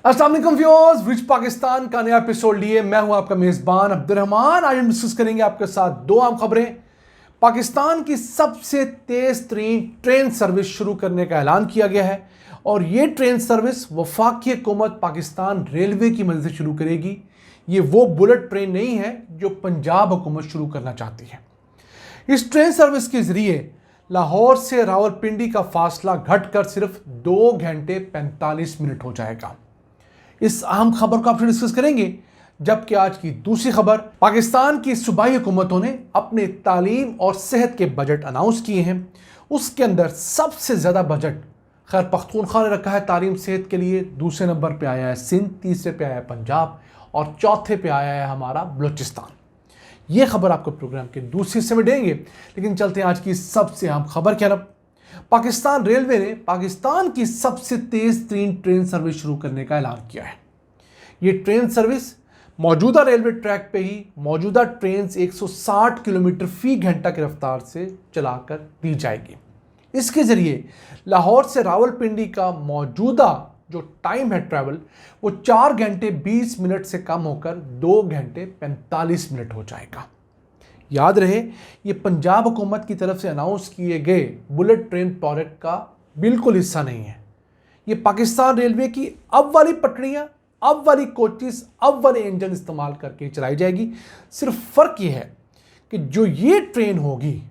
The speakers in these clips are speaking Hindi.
अस्सलाम वालेकुम व्यूअर्स, रिच पाकिस्तान का नया एपिसोड लिए मैं हूं आपका मेजबान अब्दुर्रहमान। आज हम डिस्कस करेंगे आपके साथ दो अहम खबरें। पाकिस्तान की सबसे तेज तरीन ट्रेन सर्विस शुरू करने का ऐलान किया गया है और ये ट्रेन सर्विस वफाकी हुकूमत पाकिस्तान रेलवे की मदद से शुरू करेगी। ये वो बुलेट ट्रेन नहीं है जो पंजाब हुकूमत शुरू करना चाहती है। इस ट्रेन सर्विस के जरिए लाहौर से रावलपिंडी का फासला घटकर सिर्फ 2 घंटे 45 मिनट हो जाएगा। इस अहम खबर को आपसे डिस्कस करेंगे। जबकि आज की दूसरी खबर, पाकिस्तान की सूबाई हुकूमतों ने अपने तालीम और सेहत के बजट अनाउंस किए हैं। उसके अंदर सबसे ज़्यादा बजट खैर पख्तूनख्वा ने रखा है तालीम सेहत के लिए। दूसरे नंबर पे आया है सिंध, तीसरे पे आया है पंजाब और चौथे पे आया है हमारा बलूचिस्तान। ये खबर आपको प्रोग्राम के दूसरे हिस्से में देंगे, लेकिन चलते हैं आज की सबसे अहम खबर की तरफ। पाकिस्तान रेलवे ने पाकिस्तान की सबसे तेज तरीन ट्रेन सर्विस शुरू करने का ऐलान किया है। ये ट्रेन सर्विस मौजूदा रेलवे ट्रैक पे ही मौजूदा ट्रेन 160 किलोमीटर फी घंटा की रफ्तार से चलाकर दी जाएगी। इसके जरिए लाहौर से रावलपिंडी का मौजूदा जो टाइम है ट्रैवल वो 4 घंटे 20 मिनट से कम होकर 2 घंटे 45 मिनट हो जाएगा। याद रहे, ये पंजाब हुकूमत की तरफ से अनाउंस किए गए बुलेट ट्रेन प्रोजेक्ट का बिल्कुल हिस्सा नहीं है। ये पाकिस्तान रेलवे की अब वाली पटरियां, अब वाली कोचेस, अब वाले इंजन इस्तेमाल करके चलाई जाएगी। सिर्फ फ़र्क ये है कि जो ये ट्रेन होगी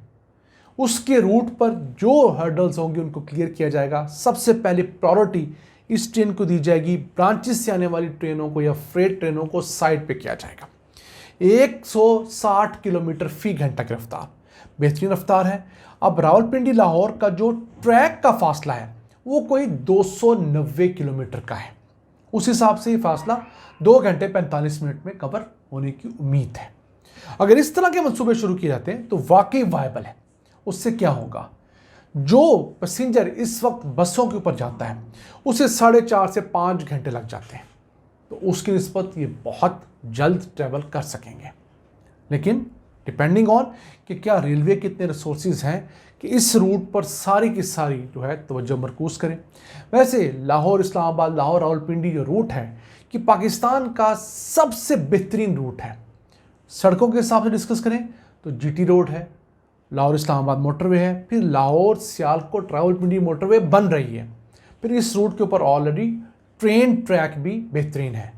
उसके रूट पर जो हर्डल्स होंगे उनको क्लियर किया जाएगा। सबसे पहले प्रायोरिटी इस ट्रेन को दी जाएगी। ब्रांचेस से आने वाली ट्रेनों को या फ्रेट ट्रेनों को साइड पे किया जाएगा। 160 किलोमीटर फी घंटा की रफ्तार बेहतरीन रफ्तार है। अब रावलपिंडी लाहौर का जो ट्रैक का फासला है वो कोई 290 किलोमीटर का है। उस हिसाब से ये फासला 2 घंटे 45 मिनट में कवर होने की उम्मीद है। अगर इस तरह के मंसूबे शुरू किए जाते हैं तो वाकई वायबल है। उससे क्या होगा, जो पैसेंजर इस वक्त बसों के ऊपर जाता है उसे 4.5 से 5 घंटे लग जाते हैं, तो उसकी निस्बत ये बहुत जल्द ट्रैवल कर सकेंगे। लेकिन डिपेंडिंग ऑन कि क्या रेलवे के इतने रिसोर्सेज हैं कि इस रूट पर सारी की सारी जो है तवज्जो मरकूज़ करें। वैसे लाहौर इस्लामाबाद, लाहौर रावलपिंडी जो रूट है कि पाकिस्तान का सबसे बेहतरीन रूट है। सड़कों के हिसाब से डिस्कस करें तो जीटी रोड है, लाहौर इस्लामाबाद मोटरवे है, फिर लाहौर सियालकोट रावलपिंडी मोटरवे बन रही है, फिर इस रूट के ऊपर ऑलरेडी ट्रेन ट्रैक भी बेहतरीन है।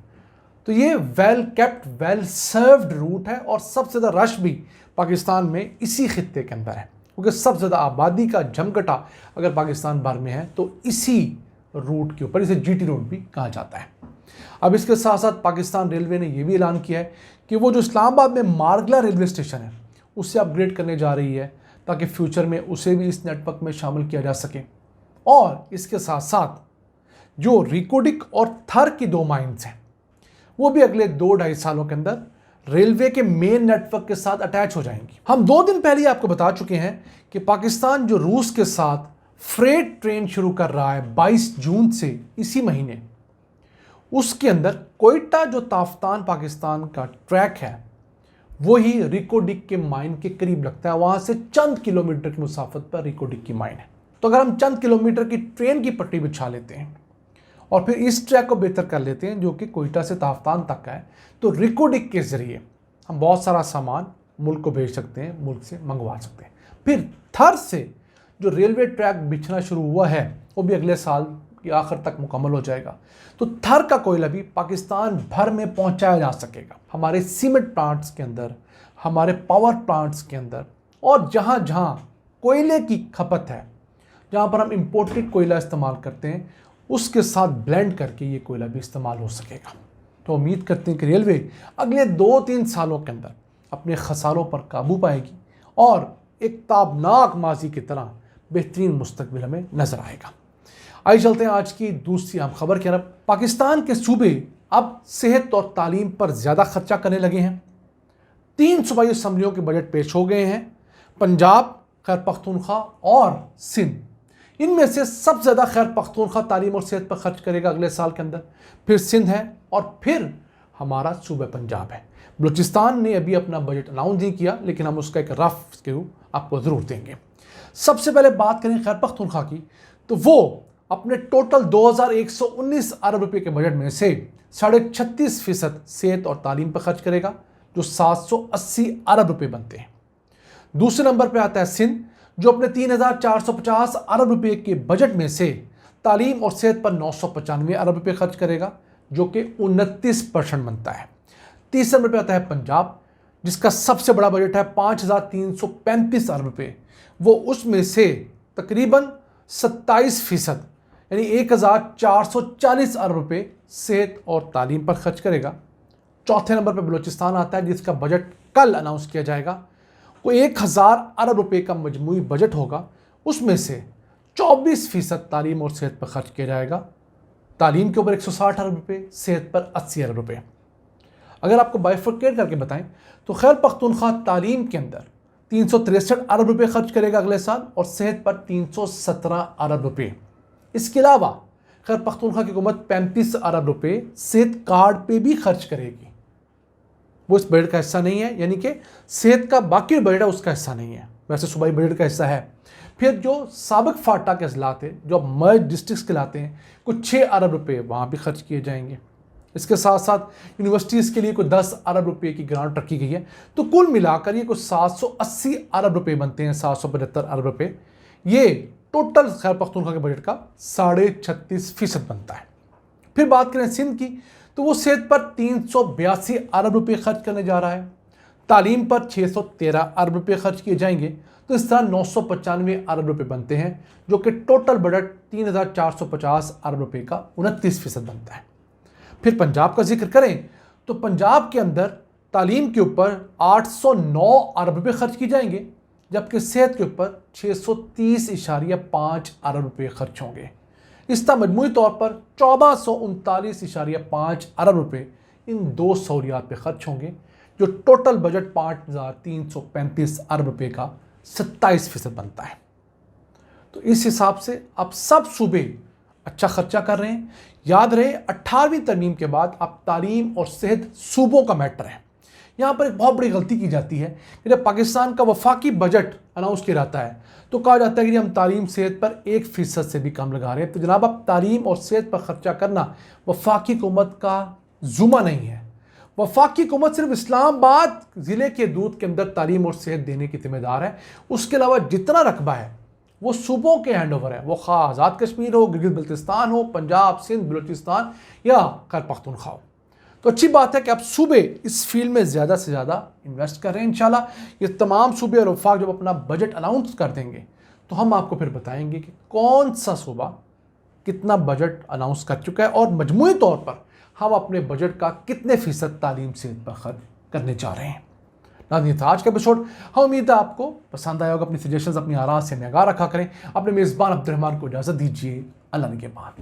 तो ये well kept, well served route है और सबसे ज़्यादा रश भी पाकिस्तान में इसी खित्ते के अंदर है, क्योंकि सबसे ज़्यादा आबादी का जमघटा अगर पाकिस्तान भर में है तो इसी रूट के ऊपर, इसे जीटी रोड भी कहा जाता है। अब इसके साथ साथ पाकिस्तान रेलवे ने यह भी ऐलान किया है कि वो जो इस्लामाबाद में मारगला रेलवे स्टेशन है उसे अपग्रेड करने जा रही है ताकि फ्यूचर में उसे भी इस नेटवर्क में शामिल किया जा सके। और इसके साथ साथ जो रिकोडिक और थर की 2 माइंस हैं वो भी अगले 2-2.5 सालों के अंदर रेलवे के मेन नेटवर्क के साथ अटैच हो जाएंगी। हम 2 दिन पहले आपको बता चुके हैं कि पाकिस्तान जो रूस के साथ फ्रेट ट्रेन शुरू कर रहा है 22 जून से इसी महीने, उसके अंदर कोयटा जो ताफ्तान पाकिस्तान का ट्रैक है वही रिकोडिक के माइन के करीब लगता है। वहां से चंद किलोमीटर की मुसाफत पर रिकोडिक की माइन है। तो अगर हम चंद किलोमीटर की ट्रेन की पट्टी बिछा लेते हैं और फिर इस ट्रैक को बेहतर कर लेते हैं जो कि कोयटा से ताफ्तान तक का है, तो रिकोडिक के जरिए हम बहुत सारा सामान मुल्क को भेज सकते हैं, मुल्क से मंगवा सकते हैं। फिर थर से जो रेलवे ट्रैक बिछना शुरू हुआ है वो भी अगले साल के आखिर तक मुकम्मल हो जाएगा। तो थर का कोयला भी पाकिस्तान भर में पहुंचाया जा सकेगा। हमारे सीमेंट प्लांट्स के अंदर, हमारे पावर प्लांट्स के अंदर और जहां जहां कोयले की खपत है, जहां पर हम इंपोर्टेड कोयला इस्तेमाल करते हैं, उसके साथ ब्लेंड करके ये कोयला भी इस्तेमाल हो सकेगा। तो उम्मीद करते हैं कि रेलवे अगले 2-3 सालों के अंदर अपने खसारों पर काबू पाएगी और एक ताबनाक माजी की तरह बेहतरीन मुस्तकबिल हमें नजर आएगा। आइए चलते हैं आज की दूसरी अहम खबर की तरफ। पाकिस्तान के सूबे अब सेहत और तालीम पर ज़्यादा खर्चा करने लगे हैं। 3 सूबाई असम्बलियों के बजट पेश हो गए हैं, पंजाब, खैर पख्तूनख्वा और सिंध। इनमें से सबसे ज़्यादा खैर पख्तूनख्वा तालीम और सेहत पर खर्च करेगा अगले साल के अंदर, फिर सिंध है और फिर हमारा सूबा पंजाब है। बलूचिस्तान ने अभी अपना बजट अनाउंस नहीं किया, लेकिन हम उसका एक रफ स्क्यू आपको ज़रूर देंगे। सबसे पहले बात करें खैर पख्तूनख्वा की, तो वो अपने टोटल 2119 अरब रुपए के बजट में से 36.5% सेहत और तालीम पर खर्च करेगा, जो 780 अरब रुपए बनते हैं। दूसरे नंबर पर आता है सिंध, जो अपने 3450 अरब रुपए के बजट में से तालीम और सेहत पर 995 अरब रुपए खर्च करेगा, जो कि 29% बनता है। तीसरे नंबर पर आता है पंजाब, जिसका सबसे बड़ा बजट है 5335 अरब रुपए। वो उसमें से तकरीबन 27% यानी 1440 अरब रुपए सेहत और तालीम पर खर्च करेगा। चौथे नंबर पर बलूचिस्तान आता है, जिसका बजट कल अनाउंस किया जाएगा। कोई 1000 अरब रुपए का मजमूई बजट होगा, उसमें से 24% तालीम और सेहत पर खर्च किया जाएगा। तालीम के ऊपर 160 अरब रुपए, सेहत पर 80 अरब रुपए। अगर आपको बाइफरकेट करके बताएं तो खैबर पख्तूनख्वा तालीम के अंदर 363 अरब रुपए खर्च करेगा अगले साल, और सेहत पर 317 अरब रुपए। इसके अलावा खैबर पख्तूनख्वा की हुकूमत 35 अरब रुपए सेहत कार्ड पे भी खर्च करेगी। वो इस बजट का हिस्सा नहीं है, यानी कि सेहत का बाकी बजट है उसका हिस्सा नहीं है, वैसे सूबाई बजट का हिस्सा है। फिर जो साबिक फाटा के अजला थे, जो अब मर्ज डिस्ट्रिक्ट्स कहलाते हैं, कुछ 6 अरब रुपए वहाँ भी खर्च किए जाएंगे। इसके साथ साथ यूनिवर्सिटीज़ के लिए कुछ 10 अरब रुपए की ग्रांट रखी गई है। तो कुल मिलाकर ये कुछ 780 अरब रुपए बनते हैं, 775 अरब रुपए। ये टोटल खैबर पख्तूनख्वा के बजट का 36.5% बनता है। फिर बात करें सिंध की, तो वो सेहत पर 382 अरब रुपए खर्च करने जा रहा है। तालीम पर 613 अरब रुपए खर्च किए जाएंगे। तो इस तरह 995 अरब रुपए बनते हैं, जो कि टोटल बजट 3450 अरब रुपए का 29% बनता है। फिर पंजाब का जिक्र करें तो पंजाब के अंदर तालीम के ऊपर 809 अरब रुपए खर्च किए जाएंगे, जबकि सेहत के ऊपर 630.5 अरब रुपए खर्च होंगे। इस तरह मजमूई तौर पर 1439.5 अरब रुपए इन दो सहूलियात पे खर्च होंगे, जो टोटल बजट 5335 अरब रुपए का 27% बनता है। तो इस हिसाब से अब सब सूबे अच्छा खर्चा कर रहे हैं। याद रहे 18वीं तरमीम के बाद अब तालीम और सेहत सूबों का मैटर है। यहाँ पर एक बहुत बड़ी गलती की जाती है कि जब पाकिस्तान का वफाकी बजट अनाउंस किया जाता है तो कहा जाता है कि हम तालीम सेहत पर 1% से भी कम लगा रहे हैं। तो जनाब, अब तालीम और सेहत पर खर्चा करना वफाकी हुकूमत का जुम्मा नहीं है। वफाकी हुकूमत सिर्फ इस्लामाबाद ज़िले के दूध के अंदर तालीम और सेहत देने की जिम्मेदार है। उसके अलावा जितना रकबा है वो सूबों के हैंड ओवर है, वो खा आज़ाद कश्मीर हो, गिलगित बल्तिस्तान हो, पंजाब, सिंध, बलूचिस्तान या खैबर पख्तूनख्वा हो। तो अच्छी बात है कि अब सूबे इस फील्ड में ज़्यादा से ज़्यादा इन्वेस्ट कर रहे हैं। इंशाल्लाह ये तमाम सूबे और वफाक जब अपना बजट अनाउंस कर देंगे तो हम आपको फिर बताएंगे कि कौन सा सूबा कितना बजट अनाउंस कर चुका है और मजमूई तौर पर हम अपने बजट का कितने फ़ीसद तालीम सेहत पर खर्च करने जा रहे हैं। नाज़रीन, आज का एपिसोड हम उम्मीद है आपको पसंद आया होगा। अपनी सजेशंस, अपनी आराज़ से निगाह रखा करें। अपने मेज़बान अब्दुर्रहमान को इजाज़त दीजिए। अल्लाह के बाद।